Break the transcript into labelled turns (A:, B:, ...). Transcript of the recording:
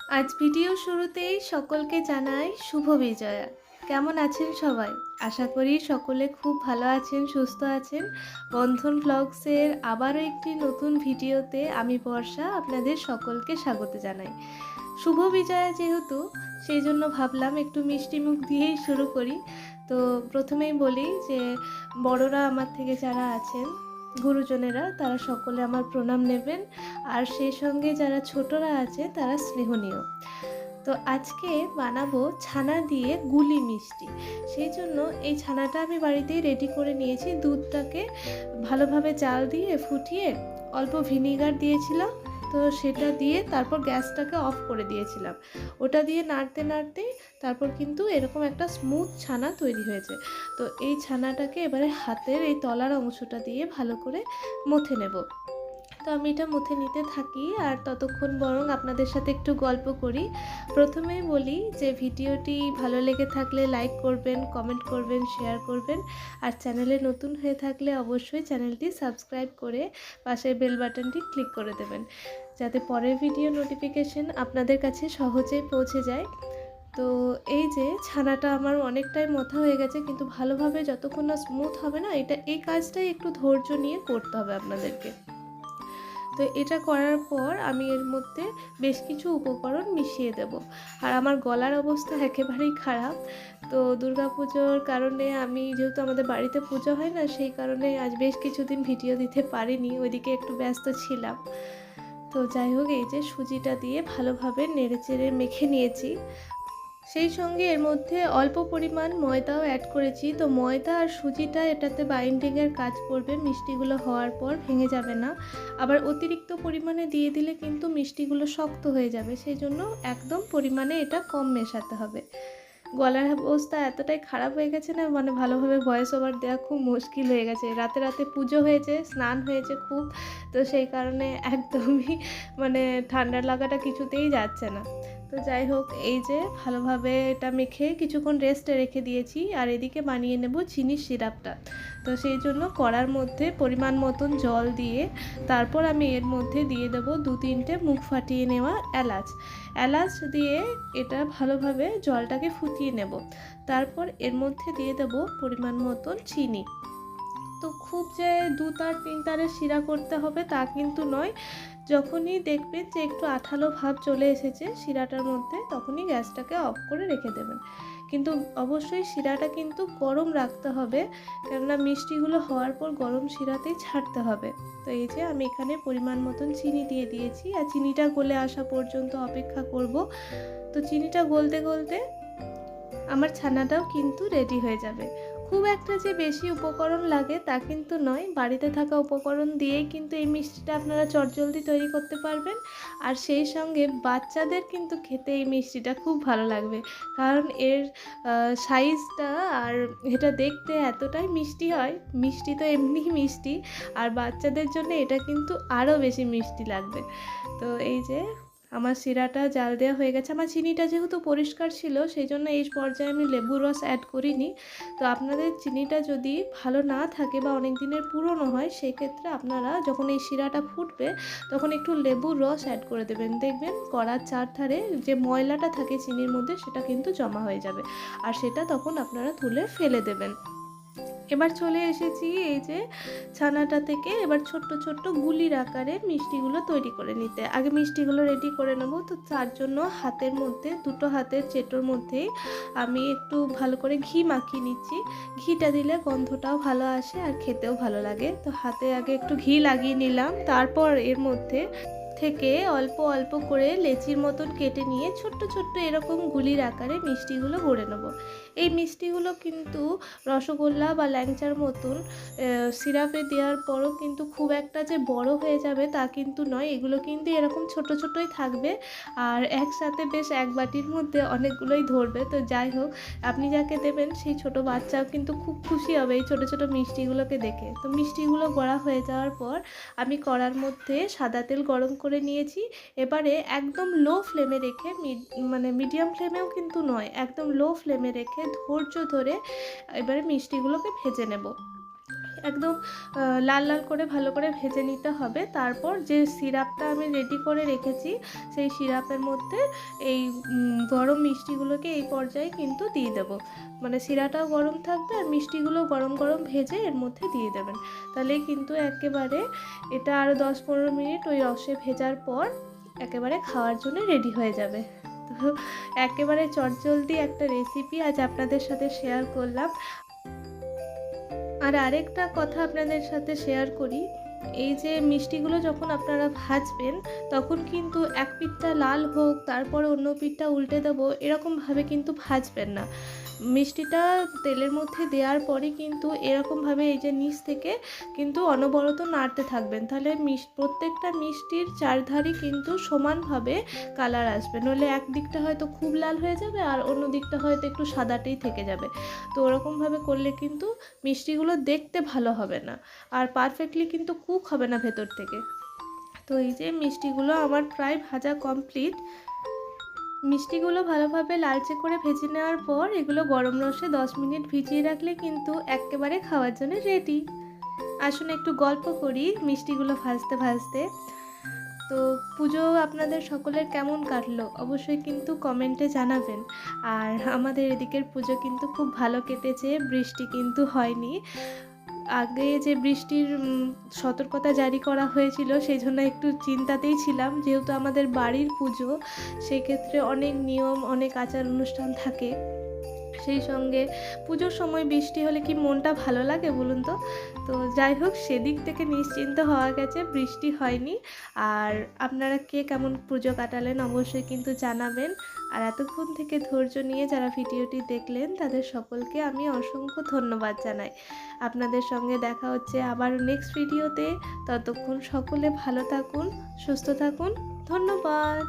A: আজ ভিডিও শুরুতেই সকলকে জানাই শুভ বিজয়া। কেমন আছেন সবাই? আশা করি সকলে খুব ভালো আছেন, সুস্থ আছেন। বন্ধন ব্লগসের আবারও একটি নতুন ভিডিওতে আমি বর্ষা আপনাদের সকলকে স্বাগত জানাই। শুভ বিজয়া যেহেতু, সেই জন্য ভাবলাম একটু মিষ্টি মুখ দিয়েই শুরু করি। তো প্রথমেই বলি যে বড়রা আমার থেকে যারা আছেন, গুরুজনেরা, তারা সকলে আমার প্রণাম নেবেন। আর সেই সঙ্গে যারা ছোটরা আছে তারা স্নেহনীয়। তো আজকে বানাবো ছানা দিয়ে গুলি মিষ্টি। সেই জন্য এই ছানাটা আমি বাড়িতেই রেডি করে নিয়েছি। দুধটাকে ভালোভাবে জাল দিয়ে ফুটিয়ে অল্প ভিনিগার দিয়েছিলাম, তো সেটা দিয়ে তারপর গ্যাসটাকে অফ করে দিয়েছিলাম। ওটা দিয়ে নাড়তে নাড়তেই তারপর কিন্তু এরকম একটা স্মুথ ছানা তৈরি হয়েছে। তো এই ছানাটাকে এবারে হাতের এই তলার অংশটা দিয়ে ভালো করে মথে নেব। তো আমি এটা মুথে নিতে থাকি আর ততক্ষণ বরং আপনাদের সাথে একটু গল্প করি। প্রথমেই বলি যে ভিডিওটি ভালো লেগে থাকলে লাইক করবেন, কমেন্ট করবেন, শেয়ার করবেন। আর চ্যানেলে নতুন হয়ে থাকলে অবশ্যই চ্যানেলটি সাবস্ক্রাইব করে পাশের বেল বাটনটি ক্লিক করে দেবেন, যাতে পরের ভিডিও নোটিফিকেশন আপনাদের কাছে সহজেই পৌঁছে যায়। তো এই যে ছানাটা আমার অনেকটাই মথা হয়ে গেছে, কিন্তু ভালোভাবে যতক্ষণ না স্মুথ হবে না, এই কাজটাই একটু ধৈর্য নিয়ে করতে হবে আপনাদেরকে। তো এটা করার পর আমি এর মধ্যে বেশ কিছু উপকরণ মিশিয়ে দেব। আর আমার গলার অবস্থা একেবারেই খারাপ। তো দুর্গাপুজোর কারণে আমি, যেহেতু আমাদের বাড়িতে পুজো হয় না, সেই কারণে আজ বেশ কিছুদিন ভিডিও দিতে পারিনি, ওইদিকে একটু ব্যস্ত ছিলাম। তো যাই হোক, এই যে সুজিটা দিয়ে ভালোভাবে নেড়েচেড়ে মেখে নিয়েছি। সেই সঙ্গে এর মধ্যে অল্প পরিমাণ ময়দাও অ্যাড করেছি। তো ময়দা আর সুজিটা এটাতে বাইন্ডিংয়ের কাজ করবে, মিষ্টিগুলো হওয়ার পর ভেঙে যাবে না। আবার অতিরিক্ত পরিমাণে দিয়ে দিলে কিন্তু মিষ্টিগুলো শক্ত হয়ে যাবে, সেই জন্য একদম পরিমাণে এটা কম মেশাতে হবে। গলার অবস্থা এতটাই খারাপ হয়ে গেছে না, মানে ভালোভাবে ভয়েস ওভার দেওয়া খুব মুশকিল হয়ে গেছে। রাতে রাতে পুজো হয়েছে, স্নান হয়েছে খুব, তো সেই কারণে একদমই মানে ঠান্ডা লাগাটা কিছুতেই যাচ্ছে না। তো যাই হোক, এই যে ভালোভাবে এটা মেখে কিছুক্ষণ রেস্টে রেখে দিয়েছি। আর এদিকে বানিয়ে নেব চিনির সিরাপটা। তো সেই জন্য কড়ার মধ্যে পরিমাণ মতন জল দিয়ে তারপর আমি এর মধ্যে দিয়ে দেবো 2-3টে মুখ ফাটিয়ে নেওয়া এলাচ। এলাচ দিয়ে এটা ভালোভাবে জলটাকে ফুটিয়ে নেব। তারপর এর মধ্যে দিয়ে দেব পরিমাণ মতন চিনি। তো খুব যে 2 তার 3 তারের শিরা করতে হবে তা কিন্তু নয়। যখনই দেখবেন যে একটু আঠালো ভাব চলে এসেছে শিরাটার মধ্যে, তখনই গ্যাসটাকে অফ করে রেখে দেবেন। কিন্তু অবশ্যই শিরাটা কিন্তু গরম রাখতে হবে, কেননা মিষ্টিগুলো হওয়ার পর গরম শিরাতেই ছাড়তে হবে। তো এই যে আমি এখানে পরিমাণ মতন চিনি দিয়ে দিয়েছি, আর চিনিটা গলে আসা পর্যন্ত অপেক্ষা করব। তো চিনিটা গলতে গলতে আমার ছানাটাও কিন্তু রেডি হয়ে যাবে। খুব একটা যে বেশি উপকরণ লাগে তা কিন্তু নয়, বাড়িতে থাকা উপকরণ দিয়েই কিন্তু এই মিষ্টিটা আপনারা চটজলদি তৈরি করতে পারবেন। আর সেই সঙ্গে বাচ্চাদের কিন্তু খেতে এই মিষ্টিটা খুব ভালো লাগবে, কারণ এর সাইজটা আর এটা দেখতে এতটাই মিষ্টি হয়। মিষ্টি তো এমনিই মিষ্টি, আর বাচ্চাদের জন্য এটা কিন্তু আরও বেশি মিষ্টি লাগবে। তো এই যে আমার শিরাটা জাল দেওয়া হয়ে গেছে। আমার চিনিটা যেহেতু পরিষ্কার ছিল, সেই জন্য এই পর্যায়ে আমি লেবুর রস অ্যাড করিনি। তো আপনাদের চিনিটা যদি ভালো না থাকে বা অনেক দিনের পুরনো হয়, সেই ক্ষেত্রে আপনারা যখন এই শিরাটা ফুটবে তখন একটু লেবুর রস অ্যাড করে দেবেন। দেখবেন কড়ার চারধারে যে ময়লাটা থাকে চিনির মধ্যে, সেটা কিন্তু জমা হয়ে যাবে, আর সেটা তখন আপনারা তুলে ফেলে দেবেন। এবার চলে এসেছি এই যে ছানাটা থেকে এবার ছোট্ট ছোট্ট গুলির আকারে মিষ্টিগুলো তৈরি করে নিতে। আগে মিষ্টিগুলো রেডি করে নেব। তো তার জন্য হাতের মধ্যে, দুটো হাতের চেটোর মধ্যেই আমি একটু ভালো করে ঘি মাখিয়ে নিচ্ছি। ঘিটা দিলে গন্ধটাও ভালো আসে আর খেতেও ভালো লাগে। তো হাতে আগে একটু ঘি লাগিয়ে নিলাম, তারপর এর মধ্যে থেকে অল্প অল্প করে লেচির মতন কেটে নিয়ে ছোট্ট ছোট্ট এরকম গুলির আকারে মিষ্টিগুলো গড়ে নেব। এই মিষ্টিগুলো কিন্তু রসগোল্লা বা ল্যাংচার মতন সিরাপে দেওয়ার পরও কিন্তু খুব একটা যে বড় হয়ে যাবে তা কিন্তু নয়। এগুলো কিন্তু এরকম ছোট ছোটই থাকবে, আর একসাথে বেশ এক বাটির মধ্যে অনেকগুলোই ধরবে। তো যাই হোক, আপনি যাকে দেবেন সেই ছোট বাচ্চাও কিন্তু খুব খুশি হবে এই ছোট ছোট মিষ্টিগুলোকে দেখে। তো মিষ্টিগুলো গড়া হয়ে যাওয়ার পর আমি কড়ার মধ্যে সাদা তেল গরম করে নিয়েছি। এবারে একদম লো ফ্লেমে রেখে, মানে মিডিয়াম ফ্লেমেও কিন্তু নয়, একদম লো ফ্লেমে রেখে ধৈর্য ধরে এবারে মিষ্টিগুলোকে ভেজে নেব। একদম লাল লাল করে ভালো করে ভেজে নিতে হবে। তারপর যে সিরাপটা আমি রেডি করে রেখেছি সেই সিরাপের মধ্যে এই গরম মিষ্টিগুলোকে এই পর্যায়ে কিন্তু দিয়ে দেবো। মানে সিরাটাও গরম থাকবে আর মিষ্টিগুলো গরম গরম ভেজে এর মধ্যে দিয়ে দেবেন। তাহলেই কিন্তু একেবারে এটা আরও 10-15 মিনিট ওই রসে ভেজার পর একেবারে খাওয়ার জন্য রেডি হয়ে যাবে। তো একেবারে চটজলদি একটা রেসিপি আজ আপনাদের সাথে শেয়ার করলাম। আর আরেকটা কথা আপনাদের সাথে শেয়ার করি, এই যে মিষ্টিগুলো যখন আপনারা ভাজবেন তখন কিন্তু এক পিঠটা লাল হোক তারপরে অন্য পিঠটা উল্টে দেবো এরকমভাবে কিন্তু ভাজবেন না। মিষ্টিটা তেলের মধ্যে দেওয়ার পরে কিন্তু এরকমভাবে এই যে নিচ থেকে কিন্তু অনবরত নাড়তে থাকবেন, তাহলে প্রত্যেকটা মিষ্টির চারধারই কিন্তু সমানভাবে কালার আসবে, নইলে এক দিকটা হয়তো খুব লাল হয়ে যাবে আর অন্য দিকটা হয়তো একটু সাদাটেই থেকে যাবে। তো ওরকমভাবে করলে কিন্তু মিষ্টিগুলো দেখতে ভালো হবে না আর পারফেক্টলি কিন্তু কুক হবে না ভেতর থেকে। তো এই যে মিষ্টিগুলো আমার প্রায় ভাজা কমপ্লিট। মিষ্টিগুলো ভালোভাবে লালচে করে ভেজে নেওয়ার পর এগুলো গরম রসে 10 মিনিট ভিজিয়ে রাখলে কিন্তু একেবারে খাওয়ার জন্য রেডি। আসুন একটু গল্প করি মিষ্টিগুলো ভাজতে ভাজতে। তো পুজো আপনাদের সকলের কেমন কাটলো অবশ্যই কিন্তু কমেন্টে জানাবেন। আর আমাদের এদিকের পুজো কিন্তু খুব ভালো কেটেছে, বৃষ্টি কিন্তু হয়নি। আগে যে বৃষ্টির সতর্কতা জারি করা হয়েছিল সেই জন্য একটু চিন্তাতেই ছিলাম, যেহেতু আমাদের বাড়ির পুজো সেক্ষেত্রে অনেক নিয়ম অনেক আচার অনুষ্ঠান থাকে। সেই সঙ্গে পুজোর সময় বৃষ্টি হলে কি মনটা ভালো লাগে বলুন তো। তো যাই হোক সেদিক থেকে নিশ্চিন্ত হওয়া গেছে, বৃষ্টি হয়নি। আর আপনারা কে কেমন পুজো কাটালেন অবশ্যই কিন্তু জানাবেন। আর এতক্ষণ থেকে ধৈর্য নিয়ে যারা ভিডিওটি দেখলেন তাদের সকলকে আমি অসংখ্য ধন্যবাদ জানাই। আপনাদের সঙ্গে দেখা হচ্ছে আবার নেক্সট ভিডিওতে। ততক্ষণ সকলে ভালো থাকুন, সুস্থ থাকুন। ধন্যবাদ।